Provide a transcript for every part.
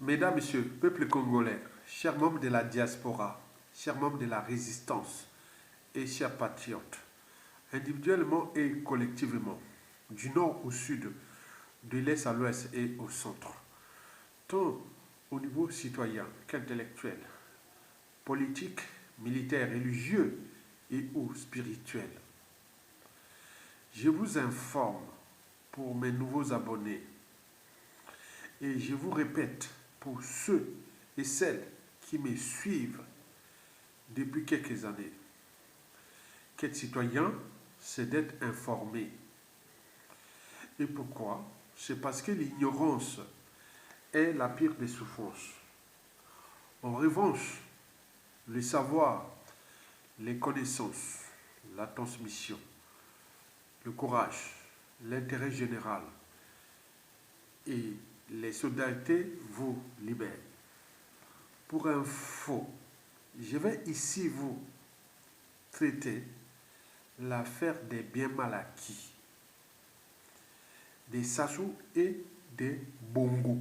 Mesdames, Messieurs, peuple congolais, chers membres de la diaspora, chers membres de la résistance et chers patriotes, individuellement et collectivement, du nord au sud, de l'est à l'ouest et au centre, tant au niveau citoyen qu'intellectuel, politique, militaire, religieux et ou spirituel. Je vous informe pour mes nouveaux abonnés et je vous répète pour ceux et celles qui me suivent depuis quelques années qu'être citoyen, c'est d'être informé. Et pourquoi? C'est parce que l'ignorance est la pire des souffrances. En revanche, le savoir, les connaissances, la transmission, le courage, l'intérêt général et les solidarités vous libèrent. Pour info, je vais ici vous traiter l'affaire des biens mal acquis, des Sassou et des Bongo.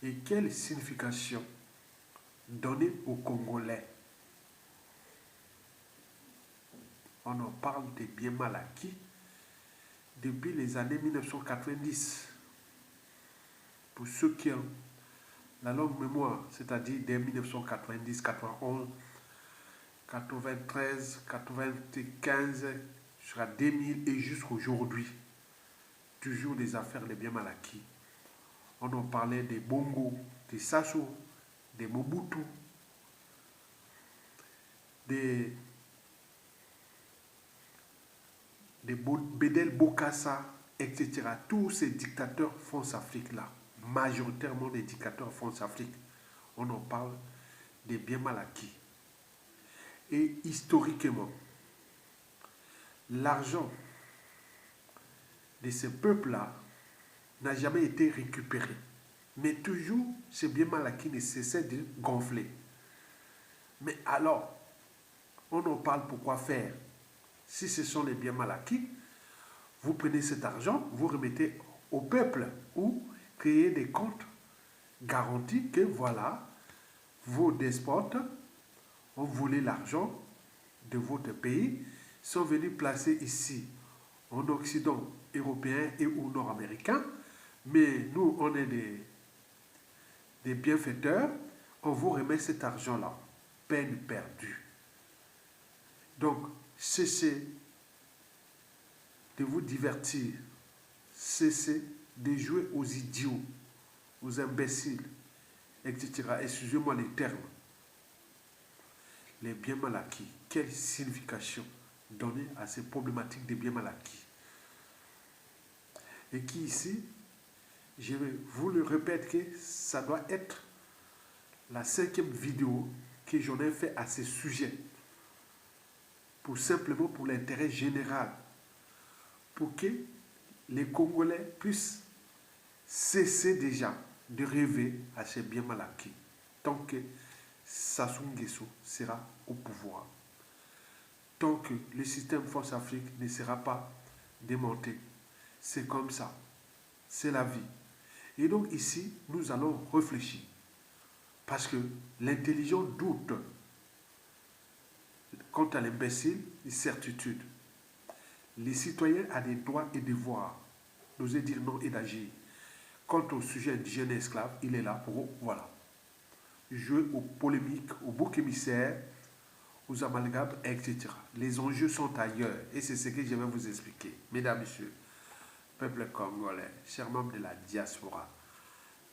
Et quelle signification donner aux Congolais? On en parle des biens mal acquis depuis les années 1990. Pour ceux qui ont la longue mémoire, c'est-à-dire dès 1990, 91, 93, 95, jusqu'à 2000 et jusqu'à aujourd'hui, toujours des affaires des biens mal acquis. On en parlait des Bongo, des Sassou, des Mobutu, des Bédel Bokassa, etc. Tous ces dictateurs France-Afrique-là, majoritairement des dictateurs France-Afrique, on en parle des biens mal acquis. Et historiquement, l'argent de ces peuples-là n'a jamais été récupéré. Mais toujours, ces biens mal acquis ne cessaient de gonfler. Mais alors, on en parle pourquoi faire? Si ce sont les biens mal acquis, vous prenez cet argent, vous remettez au peuple ou créez des comptes garantis que voilà, vos despotes ont volé l'argent de votre pays, sont venus placer ici en Occident européen et ou nord-américain, mais nous, on est des bienfaiteurs, on vous remet cet argent-là. Peine perdue. Donc, cessez de vous divertir, cessez de jouer aux idiots, aux imbéciles, etc. Excusez-moi les termes. Les biens mal acquis, quelle signification donner à ces problématiques des biens mal acquis? Et qui ici, je vous le répète que ça doit être la 5e vidéo que j'en ai fait à ce sujet, simplement pour l'intérêt général, pour que les Congolais puissent cesser déjà de rêver à ces biens mal acquis, tant que Sassou Nguesso sera au pouvoir, tant que le système France-Afrique ne sera pas démonté. C'est comme ça, c'est la vie. Et donc ici, nous allons réfléchir, parce que l'intelligent doute quant à l'imbécile et certitude. Les citoyens ont des droits et devoirs, d'oser dire non et d'agir. Quant au sujet indigène et esclave, il est là pour, voilà, jouer aux polémiques, aux boucs émissaires, aux amalgames, etc. Les enjeux sont ailleurs et c'est ce que je vais vous expliquer. Mesdames, Messieurs, peuple congolais, chers membres de la diaspora,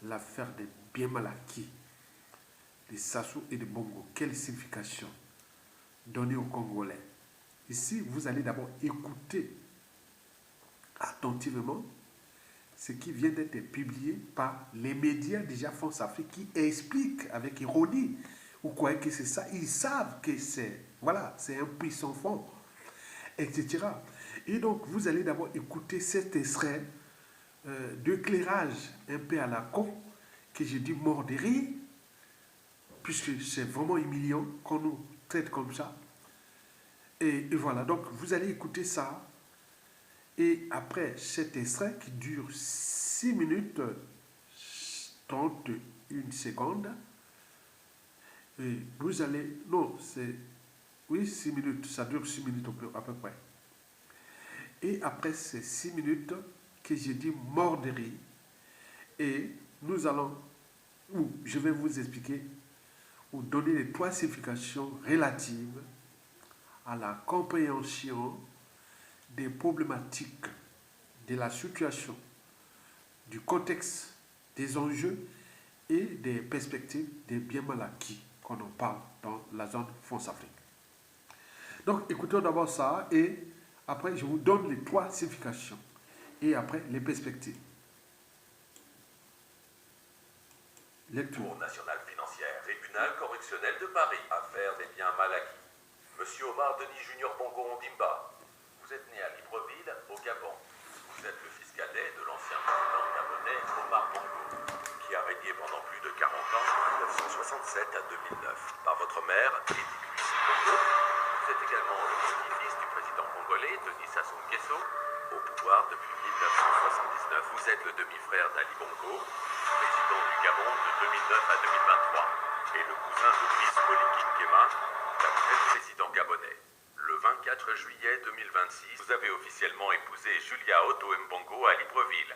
l'affaire des biens mal acquis, des Sassou et des Bongo, quelle signification donner aux Congolais? Ici, vous allez d'abord écouter attentivement ce qui vient d'être publié par les médias déjà France-Afrique qui expliquent avec ironie. Vous croyez que c'est ça? Ils savent que c'est, voilà, c'est un puissant fond, etc. Et donc, vous allez d'abord écouter cet extrait d'éclairage un peu à la con, que j'ai dit mort de rire, puisque c'est vraiment humiliant qu'on nous traite comme ça. Et voilà, donc vous allez écouter ça. Et après cet extrait qui dure 6 minutes, 31 secondes. Et vous allez, non, c'est, oui, 6 minutes, ça dure 6 minutes à peu près. Et après ces 6 minutes que j'ai dit mort de rire, et nous allons, ou je vais vous expliquer, ou donner les trois significations relatives à la compréhension des problématiques, de la situation, du contexte, des enjeux et des perspectives des biens mal acquis qu'on en parle dans la zone France-Afrique. Donc écoutons d'abord ça et après je vous donne les trois significations et après les perspectives. Lecture. Cour nationale financière, tribunal correctionnel de Paris, affaire des biens mal acquis. Monsieur Omar Denis Junior Bongo Ondimba, vous êtes né à Libreville, au Gabon. Vous êtes le fils cadet de l'ancien président gabonais Omar Bongo, qui a régné pendant plus de 40 ans, de 1967 à 2009. Par votre mère, Edith Lucie Bongo, vous êtes également le petit-fils du président congolais Denis Sassou Nguesso, au pouvoir depuis 1979. Vous êtes le demi-frère d'Ali Bongo, président du Gabon de 2009 à 2023, et le cousin de Brice Oligui Nguema, l'actuel président gabonais. Le 24 juillet 2026, vous avez officiellement épousé Julia Otto Mbongo à Libreville,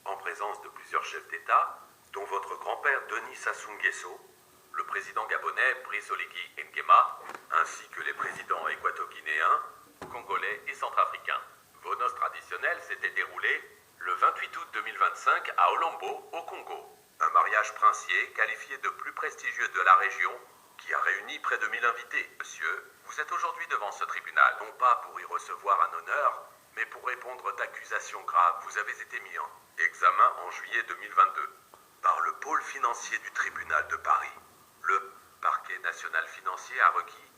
en présence de plusieurs chefs d'État, dont votre grand-père Denis Sassou Nguesso, le président gabonais Brice Oligui Nguema, ainsi que les présidents équato-guinéens, congolais et centrafricains. Vos noces traditionnelles s'étaient déroulées le 28 août 2025 à Olombo, au Congo. Un mariage princier qualifié de plus prestigieux de la région qui a réuni près de 1000 invités. Monsieur, vous êtes aujourd'hui devant ce tribunal, non pas pour y recevoir un honneur, mais pour répondre d'accusations graves. Vous avez été mis en examen en juillet 2022 par le pôle financier du tribunal de Paris. Le parquet national financier a requis,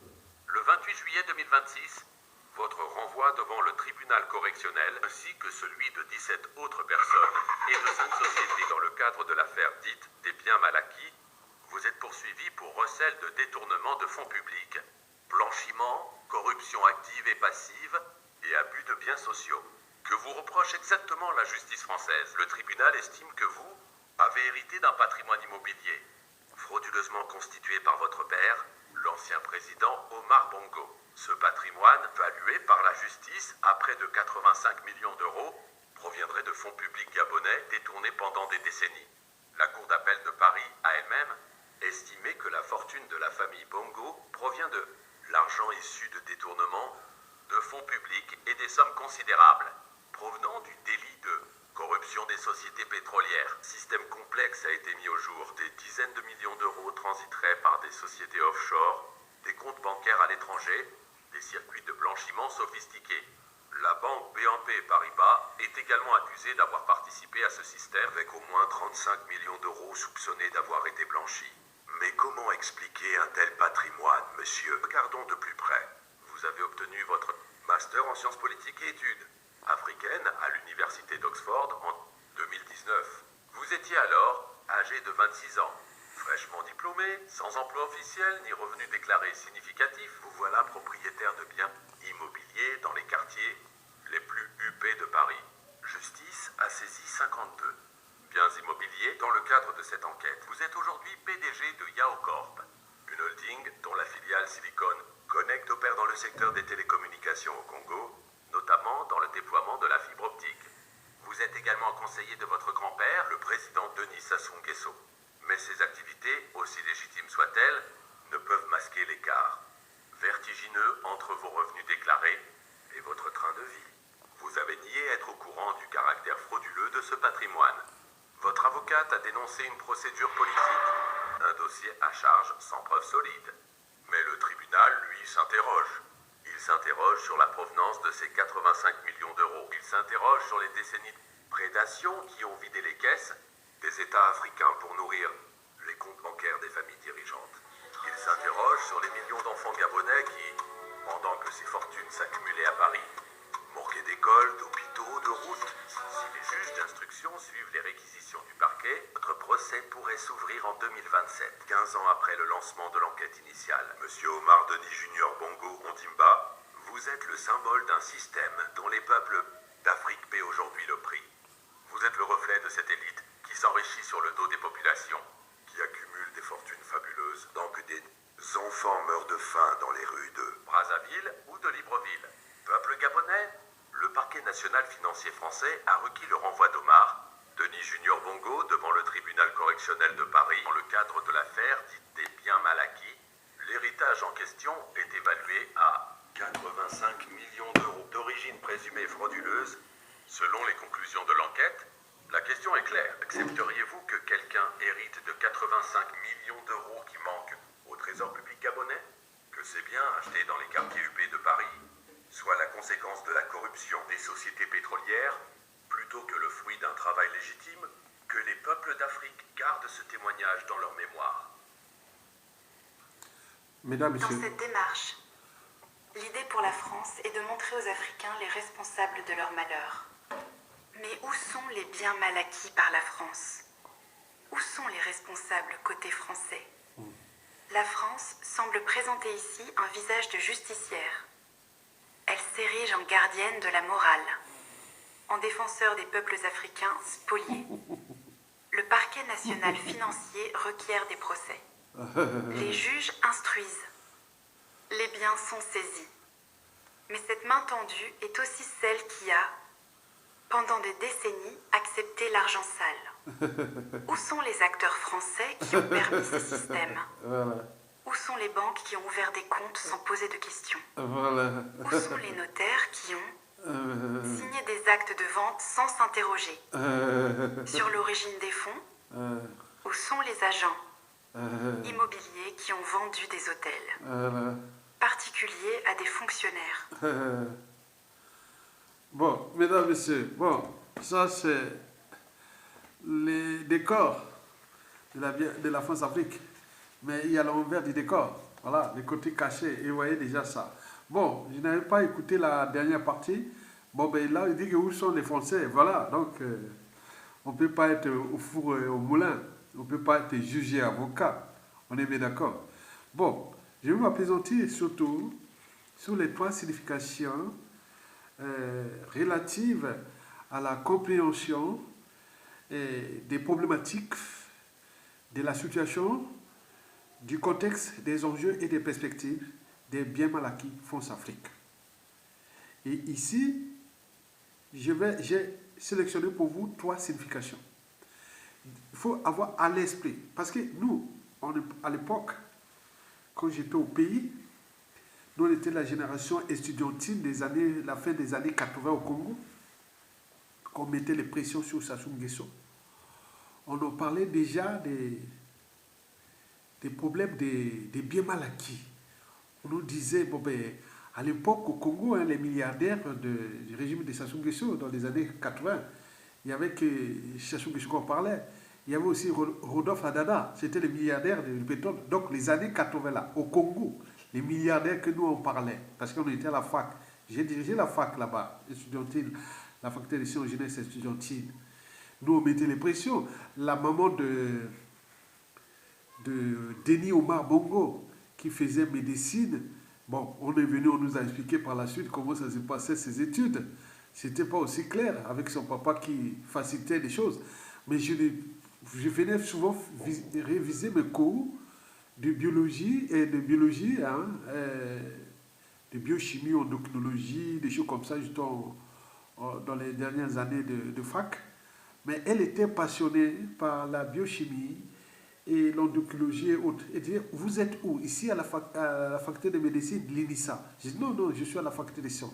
le 28 juillet 2026, votre renvoi devant le tribunal correctionnel, ainsi que celui de 17 autres personnes et de 5 sociétés dans le cadre de l'affaire dite des biens mal acquis. Vous êtes poursuivi pour recel de détournement de fonds publics, blanchiment, corruption active et passive et abus de biens sociaux. Que vous reproche exactement la justice française? Le tribunal estime que vous avez hérité d'un patrimoine immobilier frauduleusement constitué par votre père, l'ancien président Omar Bongo. Ce patrimoine, valué par la justice à près de 85 millions d'euros, proviendrait de fonds publics gabonais détournés pendant des décennies. La Cour d'appel de Paris a elle-même estimé que la fortune de la famille Bongo provient de l'argent issu de détournement de fonds publics et des sommes considérables provenant du délit de corruption des sociétés pétrolières. Système complexe a été mis au jour. Des dizaines de millions d'euros transiteraient par des sociétés offshore, des comptes bancaires à l'étranger, des circuits de blanchiment sophistiqués. La banque BNP Paribas est également accusée d'avoir participé à ce système avec au moins 35 millions d'euros soupçonnés d'avoir été blanchis. Mais comment expliquer un tel patrimoine, monsieur? Regardons de plus près. Vous avez obtenu votre master en sciences politiques et études africaines à l'université d'Oxford en 2019. Vous étiez alors âgé de 26 ans. Fraîchement diplômé, sans emploi officiel ni revenu déclaré significatif, vous voilà propriétaire de biens immobiliers dans les quartiers les plus huppés de Paris. Justice a saisi 52 biens immobiliers dans le cadre de cette enquête. Vous êtes aujourd'hui PDG de Yaocorp, une holding dont la filiale Silicon Connect opère dans le secteur des télécommunications au Congo, notamment dans le déploiement de la fibre optique. Vous êtes également conseiller de votre grand-père, le président Denis Sassou Nguesso. Mais ces activités, aussi légitimes soient-elles, ne peuvent masquer l'écart vertigineux entre vos revenus déclarés et votre train de vie. Vous avez nié être au courant du caractère frauduleux de ce patrimoine. Votre avocate a dénoncé une procédure politique, un dossier à charge sans preuve solide. Mais le tribunal, lui, s'interroge. Il s'interroge sur la provenance de ces 85 millions d'euros. Il s'interroge sur les décennies de prédation qui ont vidé les caisses des États africains pour nourrir les comptes bancaires des familles dirigeantes. Il s'interroge sur les millions d'enfants gabonais qui, pendant que ces fortunes s'accumulaient à Paris, manquaient d'écoles, d'hôpitaux, de routes. Si les juges d'instruction suivent les réquisitions du parquet, votre procès pourrait s'ouvrir en 2027, 15 ans après le lancement de l'enquête initiale. Monsieur Omar Denis Junior Bongo Ondimba, vous êtes le symbole d'un système dont les peuples d'Afrique paient aujourd'hui le prix. Vous êtes le reflet de cette élite qui s'enrichit sur le dos des populations. financier français a requis le renvoi d'Omar, Denis Junior Bongo, devant le tribunal correctionnel de Paris dans le cadre de l'affaire dite des biens mal acquis. L'héritage en question est évalué à 85 millions d'euros d'origine présumée frauduleuse. Selon les conclusions de l'enquête, la question est claire. Accepteriez-vous que quelqu'un hérite de 85 millions d'euros qui manquent au trésor public gabonais? Que ces biens achetés dans les quartiers huppés de Paris soient la conséquence de la corruption des sociétés pétrolières, plutôt que le fruit d'un travail légitime, que les peuples d'Afrique gardent ce témoignage dans leur mémoire. Mesdames, Dans Messieurs, cette démarche, l'idée pour la France est de montrer aux Africains les responsables de leur malheur. Mais où sont les biens mal acquis par la France? Où sont les responsables côté français? La France semble présenter ici un visage de justicière. Elle s'érige en gardienne de la morale, en défenseur des peuples africains spoliés. Le parquet national financier requiert des procès. Les juges instruisent. Les biens sont saisis. Mais cette main tendue est aussi celle qui a, pendant des décennies, accepté l'argent sale. Où sont les acteurs français qui ont permis ce système? voilà, Où sont les banques qui ont ouvert des comptes sans poser de questions? voilà, Où sont les notaires qui ont signé des actes de vente sans s'interroger sur l'origine des fonds? Où sont les agents immobiliers qui ont vendu des hôtels particuliers à des fonctionnaires? Bon, mesdames, messieurs, bon, ça c'est les décors de la France-Afrique. Mais il y a l'envers du décor, voilà, les côtés cachés, et vous voyez déjà ça. Bon, je n'avais pas écouté la dernière partie. Bon, ben là, il dit que où sont les Français, voilà, donc on ne peut pas être au four et au moulin, on ne peut pas être jugé avocat, on est bien d'accord. Bon, je vais m'apaisantir surtout sur les trois significations relatives à la compréhension des problématiques de la situation, du contexte, des enjeux et des perspectives des biens mal acquis France-Afrique. Et ici, j'ai sélectionné pour vous trois significations. Il faut avoir à l'esprit, parce que nous, à l'époque, quand j'étais au pays, nous on était la génération estudiantine la fin des années 80 au Congo, qu'on mettait les pressions sur Sassou Nguesso. On en parlait déjà des problèmes des biens mal acquis. On nous disait, bon ben, à l'époque au Congo, hein, les milliardaires du régime de Sassou Nguesso, dans les années 80, il y avait que Sassou Nguesso qu'on parlait, il y avait aussi Rodolphe Adada, c'était les milliardaires du pétrole. Donc les années 80 là, au Congo, les milliardaires que nous on parlait, parce qu'on était à la fac, j'ai dirigé la fac là-bas, estudiantine, la faculté des sciences jeunesse estudiantine. Nous on mettait les pressions. La maman de Denis Omar Bongo, qui faisait médecine. Bon, on est venu, on nous a expliqué par la suite comment ça s'est passé ses études. C'était pas aussi clair avec son papa qui facilitait les choses. Mais je venais souvent réviser mes cours de biologie hein, de biochimie, endocrinologie, des choses comme ça, justement dans les dernières années de fac. Mais elle était passionnée par la biochimie et l'endocrinologie et autres. Et dire, vous êtes où? Ici à la faculté de médecine de l'INISA. Je dis, non, je suis à la faculté des sciences.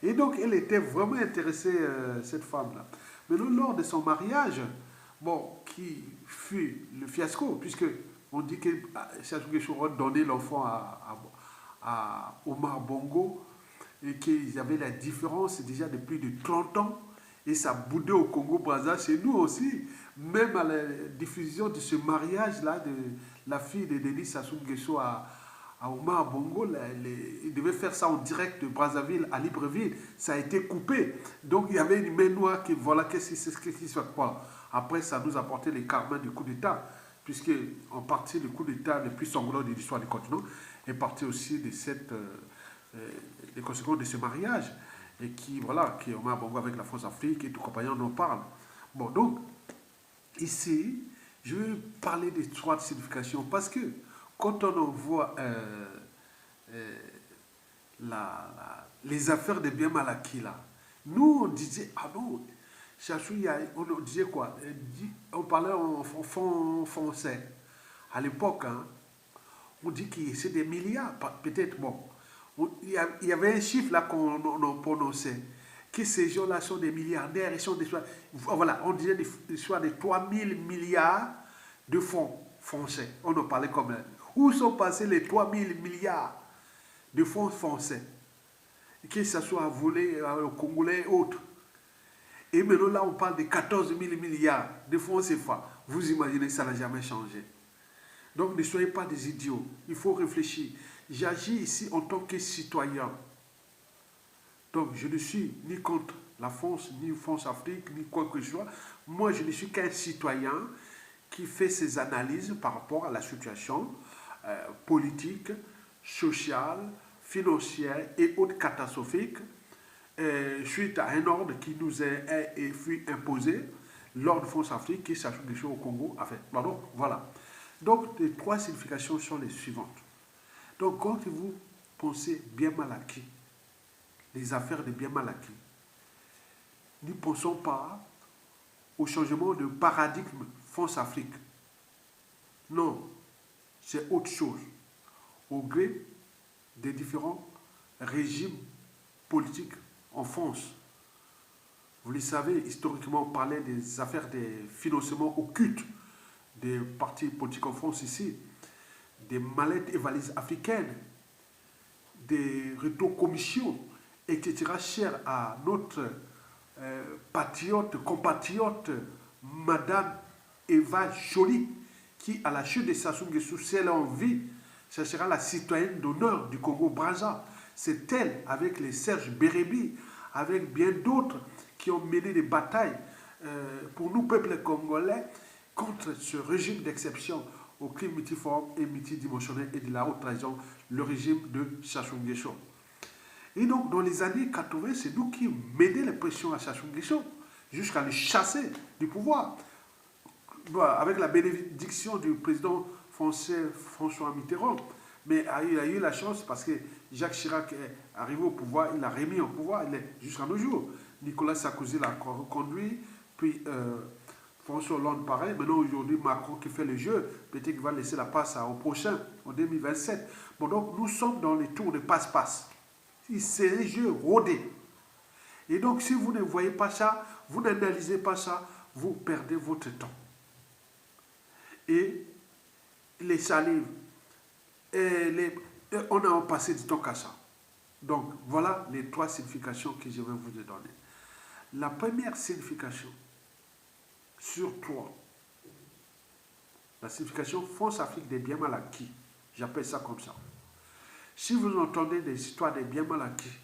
Et donc, elle était vraiment intéressée, cette femme-là. Mais lors de son mariage, bon, qui fut le fiasco, puisque on dit que Sassou Nguesso a donné l'enfant à Omar Bongo, et qu'ils avaient la différence déjà de plus de 30 ans, et ça boudait au Congo-Brazza, chez nous aussi. Même à la diffusion de ce mariage-là, de la fille de Denis Sassou Nguesso à Omar Bongo, il devait faire ça en direct de Brazzaville à Libreville. Ça a été coupé. Donc il y avait une main noire qui, voilà, qu'est-ce qui se passe. Après, ça nous a porté les karmas du coup d'État, puisque en partie le coup d'État le plus sanglant de l'histoire du continent est parti aussi de des conséquences de ce mariage. Et qui, voilà, qui Omar Bongo avec la France-Afrique et tout compagnon, on en parle. Bon, donc, ici, je vais parler des trois significations parce que quand on voit les affaires des biens mal acquis là, Nous, on disait, ah non, Chachou, on disait quoi? On parlait en français. À l'époque, hein, on dit que c'est des milliards, peut-être, bon. Il y avait un chiffre là qu'on prononçait, que ces gens-là sont des milliardaires, ils sont voilà, on disait soit des 3000 milliards de fonds français. On en parlait comme ça. Où sont passés les 3000 milliards de fonds français? Que ce soit volé aux Congolais et autres. Et maintenant là, on parle de 14 000 milliards de fonds CFA. Vous imaginez que ça n'a jamais changé. Donc ne soyez pas des idiots. Il faut réfléchir. J'agis ici en tant que citoyen. Donc je ne suis ni contre la France, ni France-Afrique, ni quoi que ce soit. Moi, je ne suis qu'un citoyen qui fait ses analyses par rapport à la situation politique, sociale, financière et autres catastrophiques suite à un ordre qui nous fut imposé, l'ordre France-Afrique qui s'ajoute des choses au Congo. Enfin, pardon, voilà. Donc, les trois significations sont les suivantes. Donc, quand vous pensez bien mal acquis, les affaires de bien mal acquis, ne pensons pas au changement de paradigme France-Afrique. Non, c'est autre chose. Au gré des différents régimes politiques en France. Vous le savez, historiquement, on parlait des affaires des financements occultes des partis politiques en France ici, des mallettes et valises africaines, des rétro-commissions, etc., chers à notre compatriote, Madame Eva Joly, qui, à la chute de Sassou Nguesso, si elle a envie, ce sera la citoyenne d'honneur du Congo-Brazza. C'est elle, avec les Serge Bérébi, avec bien d'autres qui ont mené des batailles pour nous, peuple congolais, contre ce régime d'exception au crime multiforme et multidimensionnel et de la haute trahison, le régime de Sassou Nguesso. Et donc, dans les années 80, c'est nous qui menions les pressions à Sassou Nguesso jusqu'à le chasser du pouvoir. Avec la bénédiction du président français François Mitterrand. Mais il a eu la chance parce que Jacques Chirac est arrivé au pouvoir, il l'a remis au pouvoir jusqu'à nos jours. Nicolas Sarkozy l'a reconduit, puis François Hollande pareil. Maintenant aujourd'hui Macron qui fait le jeu, peut-être qu'il va laisser la passe au prochain, en 2027. Bon donc nous sommes dans les tours de passe-passe. C'est un jeu rodé. Et donc si vous ne voyez pas ça, vous n'analysez pas ça, vous perdez votre temps. Et les salives, on a passé du temps qu'à ça. Donc, voilà les trois significations que je vais vous donner. La première signification, sur trois, la signification France-Afrique des biens mal acquis, j'appelle ça comme ça. Si vous entendez des histoires des biens mal acquis,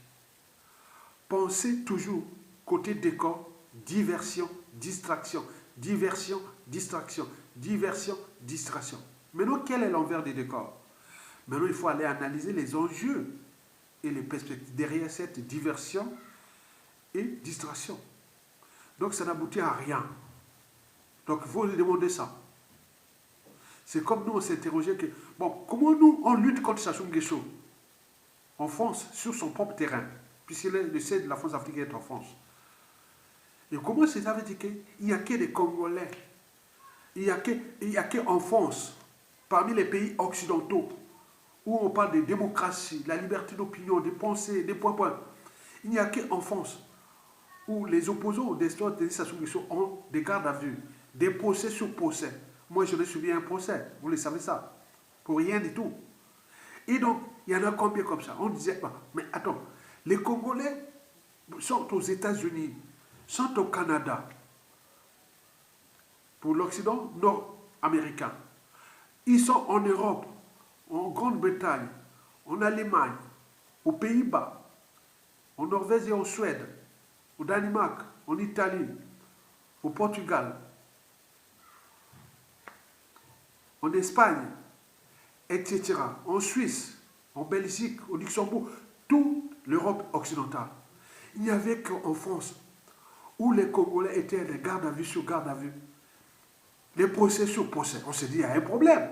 pensez toujours côté décor, diversion, distraction, diversion, distraction, diversion, distraction. Maintenant, quel est l'envers du décor? Maintenant, il faut aller analyser les enjeux et les perspectives derrière cette diversion et distraction. Donc, ça n'aboutit à rien. Donc, il faut lui demander ça. C'est comme nous, on s'interrogeait que, bon, comment nous, on lutte contre Sassou Nguesso en France, sur son propre terrain, puisqu'il est le siège de la France africaine est en France. Et comment ça veut dire qu'il n'y a que des Congolais, il n'y a qu'en France, parmi les pays occidentaux, où on parle de démocratie, de la liberté d'opinion, des pensées, des points. Il n'y a qu'en France où les opposants des histoires de Sassou Nguesso ont des gardes à vue, des procès sur procès. Moi, je l'ai subi un procès, vous le savez ça, pour rien du tout. Et donc, il y en a combien comme ça? On disait, mais attends, les Congolais sont aux États-Unis, sont au Canada, pour l'Occident nord-américain. Ils sont en Europe, en Grande-Bretagne, en Allemagne, aux Pays-Bas, en Norvège et en Suède, au Danemark, en Italie, au Portugal, en Espagne, etc., en Suisse, en Belgique, au Luxembourg, toute l'Europe occidentale. Il n'y avait qu'en France, où les Congolais étaient les gardes à vue sur garde à vue, les procès sur procès. On s'est dit, il y a un problème.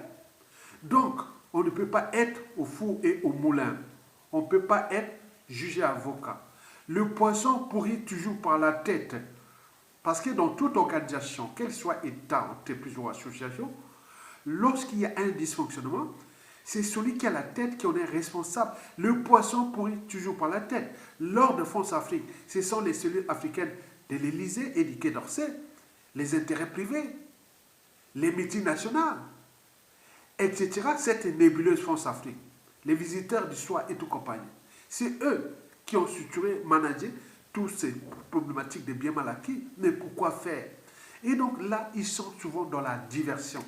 Donc, on ne peut pas être au four et au moulin. On ne peut pas être jugé avocat. Le poisson pourrit toujours par la tête. Parce que dans toute organisation, qu'elle soit État, entreprise ou association, lorsqu'il y a un dysfonctionnement, c'est celui qui a la tête qui en est responsable. Le poisson pourrit toujours par la tête. Lors de France Afrique, ce sont les cellules africaines de l'Élysée et du Quai d'Orsay, les intérêts privés, les multinationales, etc. Cette nébuleuse France-Afrique, les visiteurs du soir et tout compagnie. C'est eux qui ont structuré, managé toutes ces problématiques de biens mal acquis. Mais pourquoi faire? Et donc là, ils sont souvent dans la diversion.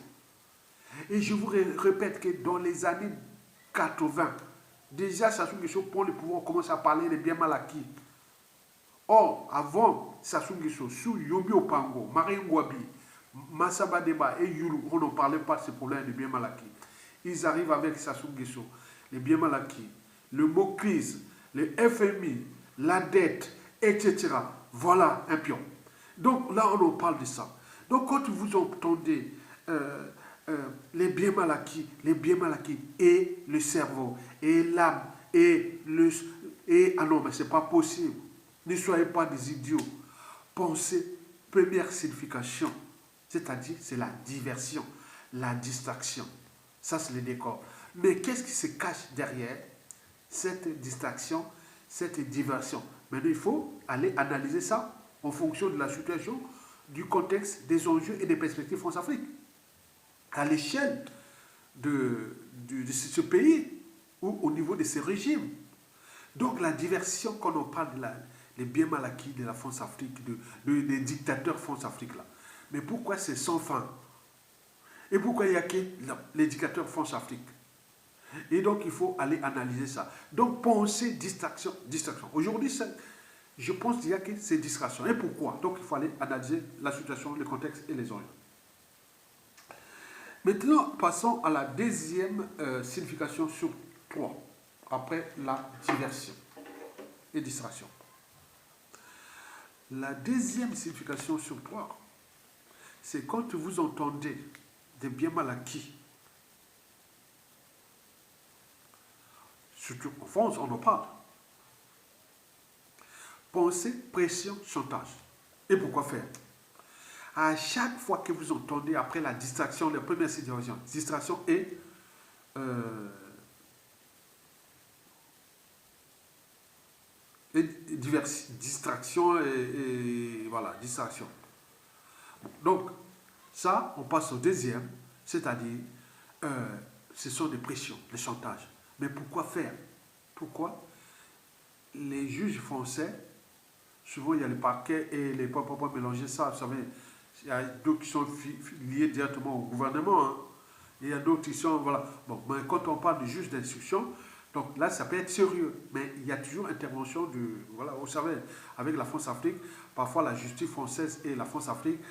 Et je vous répète que dans les années 80, déjà Sassou Nguesso prend le pouvoir, commence à parler des biens mal acquis. Or, avant Sassou Nguesso, sous Yombi Opango, Marie Ngouabi, Massaba Deba et Yulu, on ne parlait pas de ces problèmes de biens mal acquis. Ils arrivent avec Sassou Nguesso, les biens mal acquis, le mot crise, le FMI, la dette, etc. Voilà un pion. Donc là, on en parle de ça. Donc quand vous entendez les biens mal acquis et le cerveau, et l'âme, ah non, mais c'est pas possible. Ne soyez pas des idiots. Pensez, première signification, c'est-à-dire c'est la diversion, la distraction. Ça, c'est le décor. Mais qu'est-ce qui se cache derrière cette distraction, cette diversion? Maintenant, il faut aller analyser ça en fonction de la situation, du contexte, des enjeux et des perspectives France-Afrique. À l'échelle de ce pays ou au niveau de ces régimes. Donc la diversion, quand on parle des biens mal acquis de la France-Afrique, des dictateurs France-Afrique là. Mais pourquoi c'est sans fin? Et pourquoi il n'y a que les dictateurs France-Afrique? Et donc il faut aller analyser ça. Donc pensée, distraction, distraction. Aujourd'hui, je pense qu'il y a que ces distractions. Et pourquoi? Donc il faut aller analyser la situation, le contexte et les enjeux. Maintenant, passons à la deuxième signification sur 3, après la diversion et distraction. La deuxième signification sur 3, c'est quand vous entendez des biens mal acquis. Surtout en France, on en parle. Pensée, pression, chantage. Et pourquoi faire? À chaque fois que vous entendez après la distraction, la première situation, distraction et distraction et voilà, distraction. Donc, ça, on passe au deuxième, c'est-à-dire, ce sont des pressions, des chantages. Mais pourquoi faire? Pourquoi? Les juges français, souvent il y a le parquet et les pas mélanger ça, vous savez. Il y a d'autres qui sont liés directement au gouvernement. Hein. Et il y a d'autres qui sont, voilà. Bon, mais quand on parle de juge d'instruction, donc là, ça peut être sérieux. Mais il y a toujours intervention de, voilà, vous savez, avec la France-Afrique, parfois la justice française et la France-Afrique,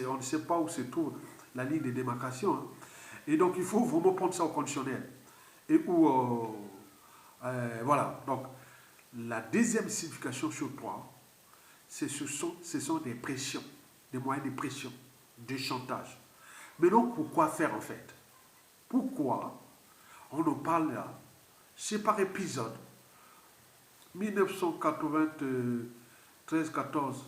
on ne sait pas où se trouve la ligne de démarcation. Hein. Et donc, il faut vraiment prendre ça au conditionnel. Et où, voilà. Donc, la deuxième signification sur 3, ce sont des pressions. Des moyens de pression, de chantage. Mais donc, pourquoi faire en fait? Pourquoi on en parle là? C'est par épisode. 1993-14,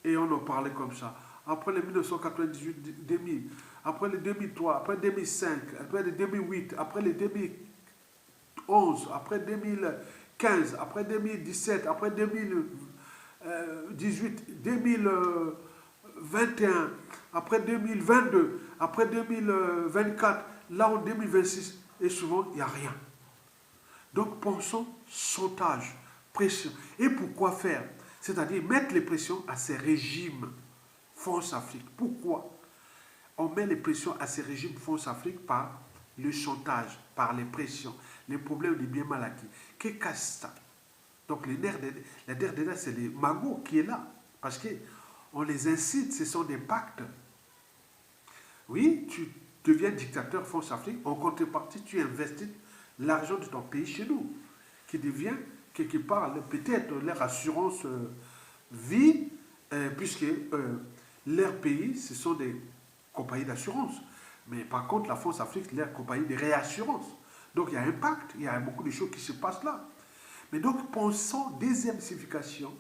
et on en parlait comme ça. Après les 1998-2000, après les 2003, après 2005, après les 2008, après les 2011, après 2015, après 2017, après 2018, 2021, après 2022, après 2024, là en 2026, et souvent il n'y a rien. Donc pensons chantage, pression. Et pourquoi faire? C'est-à-dire mettre les pressions à ces régimes France-Afrique. Pourquoi on met les pressions à ces régimes France-Afrique? Par le chantage, par les pressions, les problèmes des biens mal acquis. Qu'est-ce que ça? Donc les nerfs des nerfs, c'est les magots qui est là. Parce qu'on les incite, ce sont des pactes. Oui, tu deviens dictateur France-Afrique, en contrepartie, tu investis l'argent de ton pays chez nous, qui devient quelque part peut-être leur assurance vie, puisque leur pays, ce sont des compagnies d'assurance. Mais par contre, la France-Afrique, leur compagnie de réassurance. Donc il y a un pacte, il y a beaucoup de choses qui se passent là. Mais donc, pensons, deuxième signification,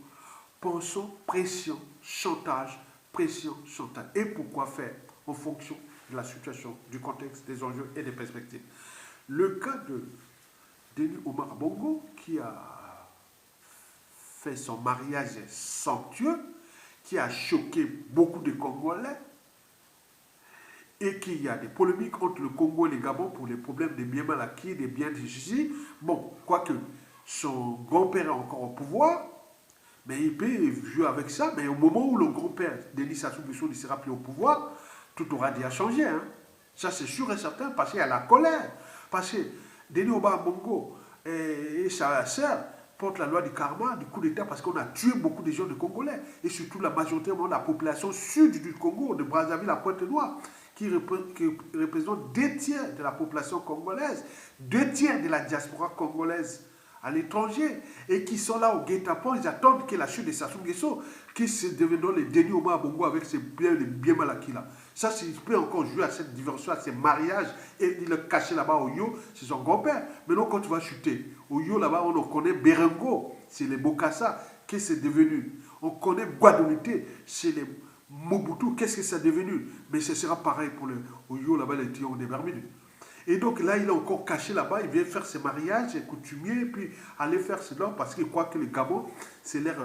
pensons pression, chantage, pression, chantage. Et pourquoi faire en fonction de la situation, du contexte, des enjeux et des perspectives. Le cas de Denis Omar Bongo, qui a fait son mariage somptueux, qui a choqué beaucoup de Congolais, et qu'il y a des polémiques entre le Congo et le Gabon pour les problèmes des biens mal acquis, des biens de justice. Bon, quoique son grand-père est encore au pouvoir, mais il peut jouer avec ça. Mais au moment où le grand-père, Denis Sassou Nguesso, ne sera plus au pouvoir, tout aura déjà changé. Hein. Ça, c'est sûr et certain, parce qu'il y a la colère. Parce que Denis Omar Bongo et sa sœur portent la loi du karma, du coup d'État, parce qu'on a tué beaucoup de gens de Congolais. Et surtout la majorité de la population sud du Congo, de Brazzaville à Pointe-Noire, qui représente 2 tiers de la population congolaise, 2 tiers de la diaspora congolaise à l'étranger, et qui sont là au guet-apens, ils attendent que la chute de Sassou Nguesso, qui se deviendront les Denis Omar Bongo avec ses biens, les biens mal acquis là. Ça, il peut encore jouer à cette diversion, à ces mariages, et il le caché là-bas au Yo, c'est son grand-père. Maintenant, quand tu vas chuter, au Yo là-bas, on connaît Berengo, c'est les Bokassa, qu'est-ce que c'est devenu? On connaît Guadeloupe, c'est les Mobutu, qu'est-ce que c'est devenu? Mais ce sera pareil pour le Oyo là-bas, les Tions des Bermudes. Et donc là, il est encore caché là-bas, il vient faire ses mariages coutumiers, puis aller faire cela, parce qu'il croit que le Gabon, c'est leur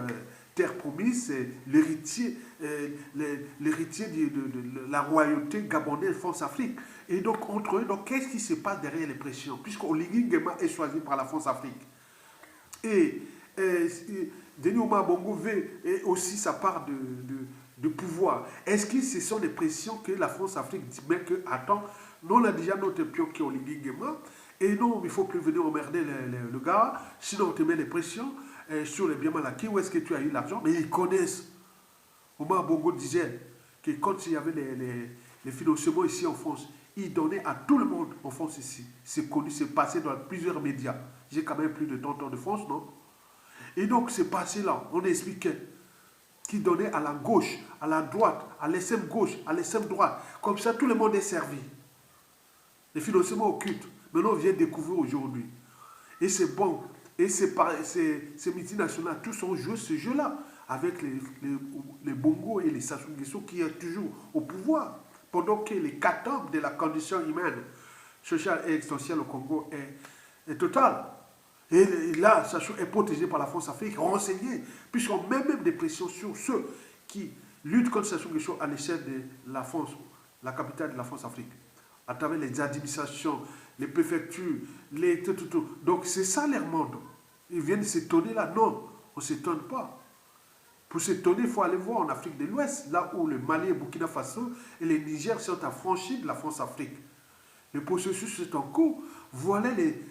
terre promise, c'est l'héritier de la royauté gabonaise France-Afrique. Et donc, entre eux, qu'est-ce qui se passe derrière les pressions? Puisque Oligui Nguema est choisi par la France-Afrique. Et Denis Omar Bongo veut aussi sa part de pouvoir. Est-ce que ce sont des pressions que la France-Afrique dit, mais que, attends, nous on a déjà notre pion qui est Oligui Nguema, et non, il ne faut plus venir emmerder le gars, sinon on te met les pressions sur les biens mal acquis, où est-ce que tu as eu l'argent? Mais ils connaissent. Omar Bongo disait que quand il y avait les financements ici en France, il donnait à tout le monde en France ici. C'est connu, c'est passé dans plusieurs médias. J'ai quand même plus de 30 ans de France, non? Et donc c'est passé là, on expliquait qu'il donnait à la gauche, à la droite, à l'extrême gauche, à l'extrême droite. Comme ça, tout le monde est servi. Les financements occultes. Maintenant, on vient découvrir aujourd'hui. Et c'est bon. Et ces multinationales, tous ont joué ce jeu-là avec les Bongo et les Sassou Nguesso qui est toujours au pouvoir. Pendant que les catampes de la condition humaine, sociale et existentielle au Congo est totale. Et là, Sassou est protégé par la France-Afrique, renseigné, puisqu'on met même des pressions sur ceux qui luttent contre Sassou Nguesso à l'échelle de la France, la capitale de la France-Afrique, à travers les administrations, les préfectures, tout. Donc c'est ça leur monde. Ils viennent s'étonner là. Non, on ne s'étonne pas. Pour s'étonner, il faut aller voir en Afrique de l'Ouest, là où le Mali et Burkina Faso et le Niger sont affranchis de la France-Afrique. Le processus est en cours. Voilà les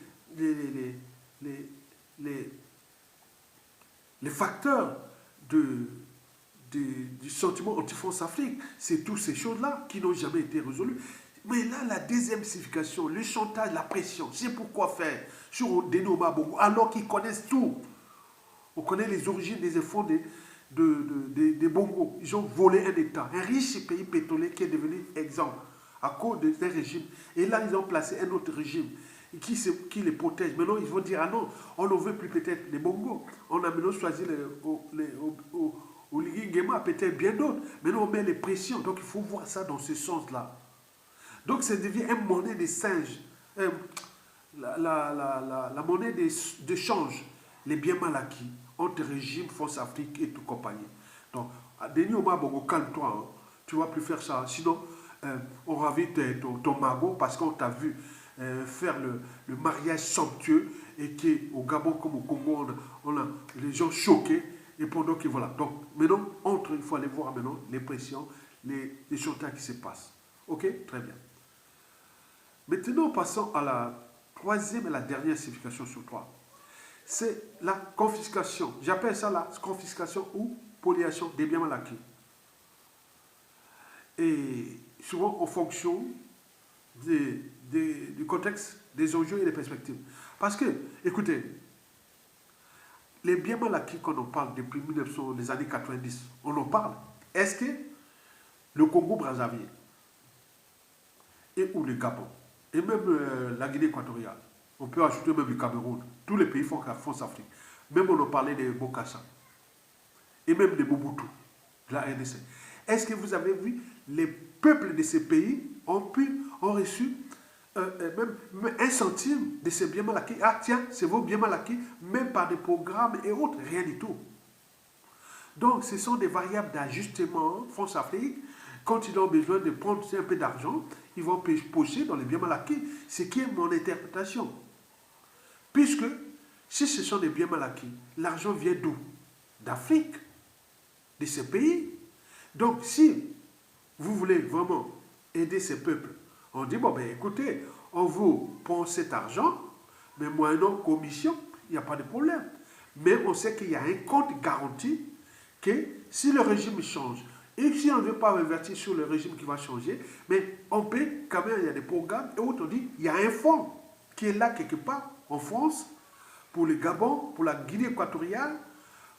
facteurs du sentiment anti-France-Afrique. C'est toutes ces choses-là qui n'ont jamais été résolues. Mais là, la deuxième signification, le chantage, la pression, c'est pourquoi faire sur Denis Omar Bongo, alors qu'ils connaissent tout. On connaît les origines des efforts des Bongo. Ils ont volé un État, un riche pays pétrolier qui est devenu exemple à cause d'un régime. Et là, ils ont placé un autre régime qui les protège. Maintenant, ils vont dire, ah non, on ne veut plus peut-être les Bongo. On a maintenant choisi Oligui Nguema, peut-être bien d'autres. Maintenant, on met les pressions. Donc, il faut voir ça dans ce sens-là. Donc, ça devient une monnaie des singes. La monnaie d'échange, les biens mal acquis, entre régime, France-Afrique et tout compagnie. Donc, Denis Omar Bongo, calme-toi. Hein. Tu ne vas plus faire ça. Sinon, on ravite ton magot parce qu'on t'a vu faire le mariage somptueux et qu'au Gabon comme au Congo, on a les gens choqués. Et pendant que voilà. Donc, maintenant, il faut aller voir maintenant les pressions, les chantages qui se passent. Ok? Très bien. Maintenant, passons à la troisième et la dernière signification sur 3. C'est la confiscation. J'appelle ça la confiscation ou spoliation des biens mal acquis. Et souvent en fonction du contexte, des enjeux et des perspectives. Parce que, écoutez, les biens mal acquis, quand on parle depuis les années 90, on en parle. Est-ce que le Congo-Brazzaville et ou le Gabon, et même la Guinée équatoriale, On peut ajouter même le Cameroun. Tous les pays font France-Afrique. Même on a parlé de Bokassa. Et même de Mobutu, de la RDC. Est-ce que vous avez vu, les peuples de ces pays ont reçu même un centime de ces biens mal acquis. Ah tiens, c'est vos biens mal acquis, même par des programmes et autres, rien du tout. Donc ce sont des variables d'ajustement, France-Afrique. Quand ils ont besoin de prendre un peu d'argent, ils vont pocher dans les biens mal acquis. Ce qui est mon interprétation. Puisque, si ce sont des biens mal acquis, l'argent vient d'où? D'Afrique, de ces pays. Donc, si vous voulez vraiment aider ces peuples, on dit, bon, ben écoutez, on vous prend cet argent, mais moyennant commission, il n'y a pas de problème. Mais on sait qu'il y a un compte garanti que si le régime change, et si on ne veut pas revertir sur le régime qui va changer, mais on peut, quand même, il y a des programmes, et autres, on dit, il y a un fonds qui est là quelque part, en France, pour le Gabon, pour la Guinée équatoriale,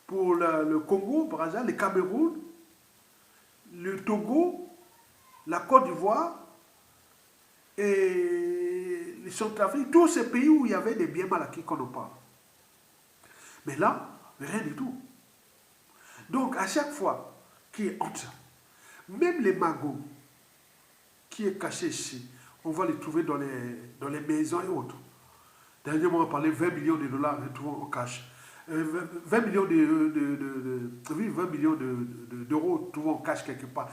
pour le Congo, Brazzaville, le Cameroun, le Togo, la Côte d'Ivoire, et le Centrafrique, tous ces pays où il y avait des biens mal acquis qu'on en parle. Mais là, rien du tout. Donc, à chaque fois qu'il est entre ça, même les magots qui est caché ici, on va les trouver dans les maisons et autres. Dernièrement, on parlait 20 millions de dollars retrouvés en cash. 20 millions d'euros trouvés en cash quelque part.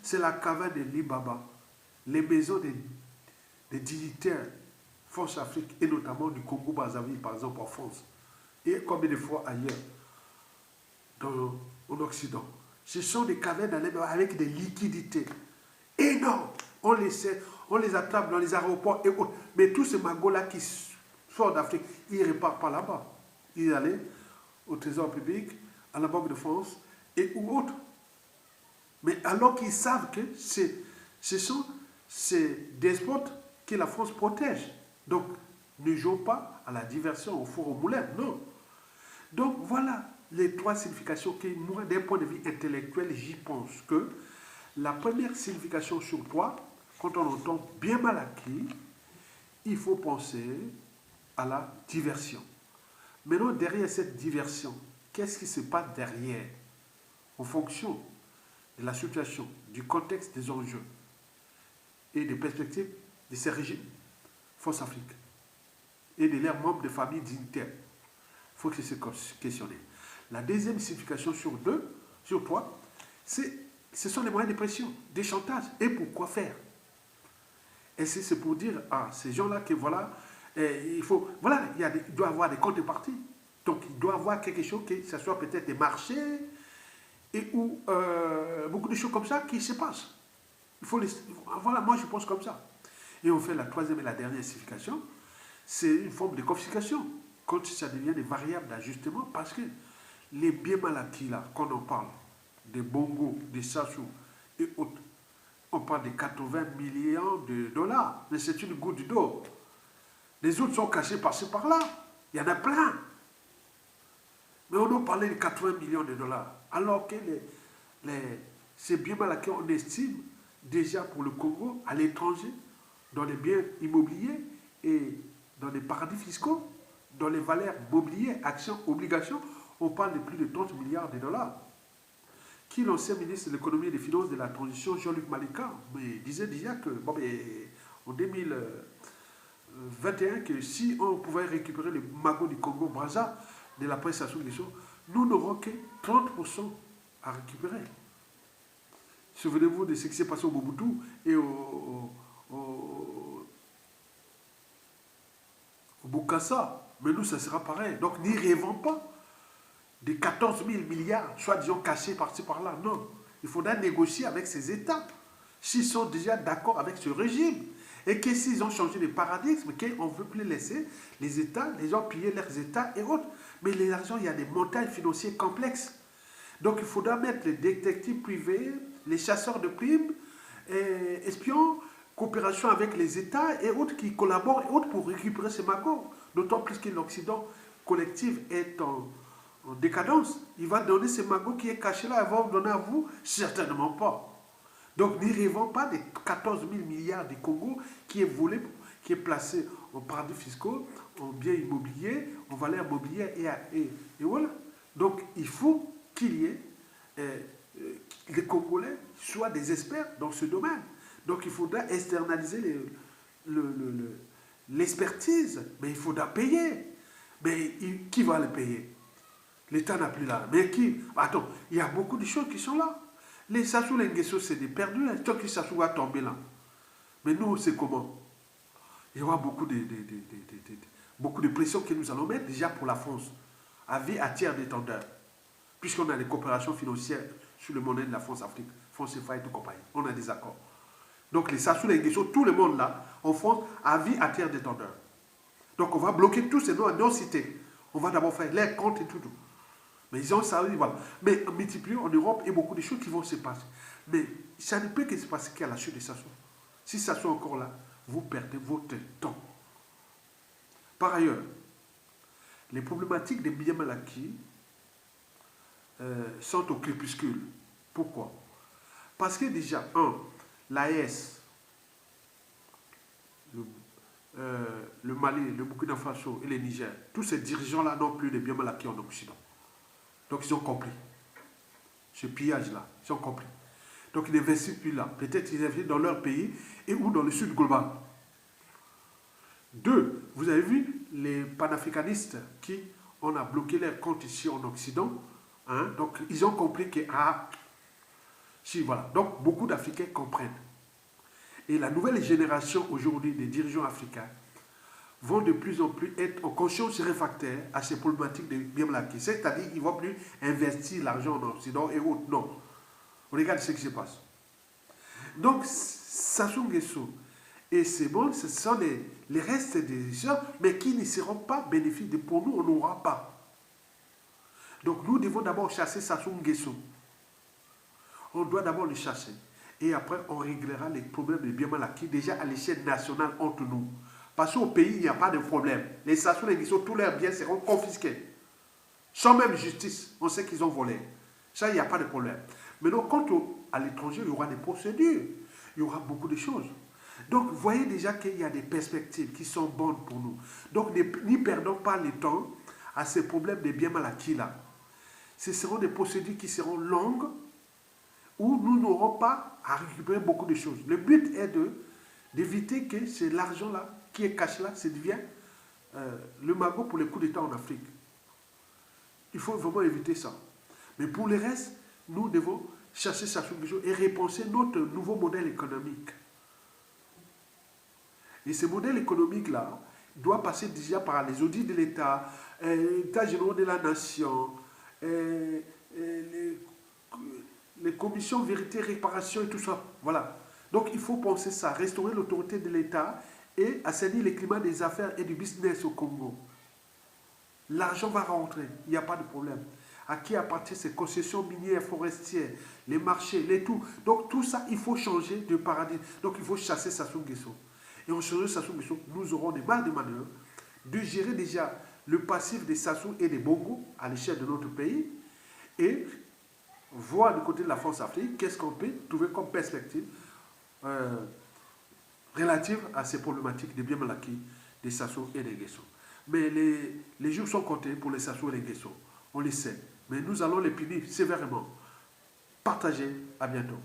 C'est la caverne de l'Ibaba. Les maisons des dignitaires France-Afrique et notamment du Congo-Brazzaville, par exemple en France. Et combien de fois ailleurs, en Occident. Ce sont des cavernes avec des liquidités énormes. On les attrape dans les aéroports et autres. Mais tous ces magots-là qui sortent d'Afrique, ils ne repartent pas là-bas. Ils allaient au Trésor public, à la Banque de France et ou autres. Mais alors qu'ils savent que ce sont ces despotes que la France protège. Donc, ne jouons pas à la diversion, au four au moulin, non. Donc, voilà les trois significations que moi, d'un point de vue intellectuel, j'y pense que la première signification sur toi, quand on entend bien mal acquis, il faut penser à la diversion. Maintenant, derrière cette diversion, qu'est-ce qui se passe derrière? En fonction de la situation, du contexte des enjeux et des perspectives de ces régimes, France-Afrique, et de leurs membres de famille dignitaires. Il faut que se questionner. La deuxième signification sur toi, ce sont les moyens de pression, des chantages. Et pourquoi faire? Et c'est pour dire à ces gens-là que voilà, il doit y avoir des contreparties. Donc il doit y avoir quelque chose, que ce soit peut-être des marchés, et ou beaucoup de choses comme ça qui se passent. Voilà, moi je pense comme ça. Et on fait la troisième et la dernière signification, c'est une forme de confiscation, quand ça devient des variables d'ajustement, parce que les biens mal acquis là, quand on parle des bongos, des sachous et autres, on parle de 80 millions de dollars, mais c'est une goutte d'eau. Les autres sont cachés par-ci par-là, il y en a plein. Mais on a parlé de 80 millions de dollars, alors que ces biens mal acquis, on estime déjà pour le Congo, à l'étranger, dans les biens immobiliers et dans les paradis fiscaux, dans les valeurs mobilières, actions, obligations, on parle de plus de 30 milliards de dollars. Qui, l'ancien ministre de l'économie et des finances de la transition, Jean-Luc Malika, disait déjà que, en 2021, que si on pouvait récupérer les magots du Congo-Brazza de la prestation des choses, nous n'aurons que 30% à récupérer. Souvenez-vous de ce qui s'est passé au Mobutu et au Bokassa. Mais nous, ça sera pareil. Donc, n'y rêvons pas de 14 000 milliards, soit disons cachés par-ci par-là. Non. Il faudra négocier avec ces États. S'ils sont déjà d'accord avec ce régime. Et que s'ils ont changé de paradigme, qu'on ne veut plus laisser les États, les gens piller leurs États et autres. Mais l'argent, il y a des montagnes financières complexes. Donc, il faudra mettre les détectives privés, les chasseurs de primes, espions, coopération avec les États et autres qui collaborent et autres pour récupérer ces magots. D'autant plus que l'Occident collectif est en décadence. Il va donner ces magots qui est caché là, il va vous donner à vous? Certainement pas. Donc n'y rêvons pas des 14 000 milliards du Congo qui qui est placé en paradis fiscaux, en biens immobiliers, en valeurs mobilières et voilà. Donc il faut qu'il y ait les Congolais soient des experts dans ce domaine. Donc il faudra externaliser l'expertise, mais il faudra payer. Mais qui va le payer? L'État n'a plus là. Mais qui? Attends, il y a beaucoup de choses qui sont là. Les Sassou Nguesso, c'est des perdus. Tant que Sassou va tomber là. Mais nous, c'est comment? Il y aura beaucoup de pression que nous allons mettre déjà pour la France. À vie à tiers d'étendeur. Puisqu'on a des coopérations financières sur le monnaie de la France-Afrique, France CFA et tout compagnie. On a des accords. Donc les Sassou Nguesso, tout le monde là, en France, à vie à tiers d'étendeur. Donc on va bloquer tous ces non-cités. On va d'abord faire les comptes et tout. Mais ils ont ça, voilà. Mais multiplier en Europe, il y a beaucoup de choses qui vont se passer. Mais ça ne peut que se passer qu'à la chute de Sassou. Si Sassou est encore là, vous perdez votre temps. Par ailleurs, les problématiques des biens mal acquis sont au crépuscule. Pourquoi? Parce que déjà, l'AES, le Mali, le Burkina Faso et le Niger, tous ces dirigeants-là n'ont plus de biens mal acquis en Occident. Donc ils ont compris. Ce pillage-là, ils ont compris. Donc ils n'investissent plus là. Peut-être qu'ils investissent dans leur pays et ou dans le sud global. 2, vous avez vu les panafricanistes qui on a bloqué leurs comptes ici en Occident. Hein? Donc ils ont compris que si, voilà. Donc beaucoup d'Africains comprennent. Et la nouvelle génération aujourd'hui des dirigeants africains vont de plus en plus être en conscience réfractaire à ces problématiques de biens mal acquis. C'est-à-dire qu'ils ne vont plus investir l'argent en Occident et autres. Non. Regardez ce qui se passe. Donc, Sassou Nguesso et c'est bon, ce sont les restes des gens, mais qui ne seront pas bénéfiques. Pour nous, on n'aura pas. Donc, nous devons d'abord chasser Sassou Nguesso. On doit d'abord le chasser. Et après, on réglera les problèmes de biens mal acquis déjà à l'échelle nationale entre nous. Parce qu'au pays, il n'y a pas de problème. Les Sassou Nguesso, tous leurs biens seront confisqués. Sans même justice. On sait qu'ils ont volé. Ça, il n'y a pas de problème. Maintenant, quant à l'étranger, il y aura des procédures. Il y aura beaucoup de choses. Donc, vous voyez déjà qu'il y a des perspectives qui sont bonnes pour nous. Donc, n'y perdons pas le temps à ces problèmes de biens mal acquis là. Ce seront des procédures qui seront longues où nous n'aurons pas à récupérer beaucoup de choses. Le but est d'éviter que c'est l'argent là qui est caché là, ça devient le magot pour les coups d'État en Afrique. Il faut vraiment éviter ça. Mais pour le reste, nous devons chercher Sassou Nguesso et repenser notre nouveau modèle économique. Et ce modèle économique-là doit passer déjà par les audits de l'État, l'État général de la nation, les commissions vérité, réparation et tout ça. Voilà. Donc il faut penser ça, restaurer l'autorité de l'État et assainir le climat des affaires et du business au Congo. L'argent va rentrer, il n'y a pas de problème. À qui appartiennent ces concessions minières, forestières, les marchés, les tout. Donc tout ça, il faut changer de paradigme. Donc il faut chasser Sassou Nguesso. Et en changeant Sassou Nguesso, nous aurons des marges de manœuvre de gérer déjà le passif des Sassou et des Bongo à l'échelle de notre pays et voir du côté de la France-Afrique qu'est-ce qu'on peut trouver comme perspective relative à ces problématiques des biens mal acquis des Sassou et des Nguesso. Mais les jours sont comptés pour les Sassou et les Nguesso. On le sait. Mais nous allons les punir sévèrement. Partagez. À bientôt.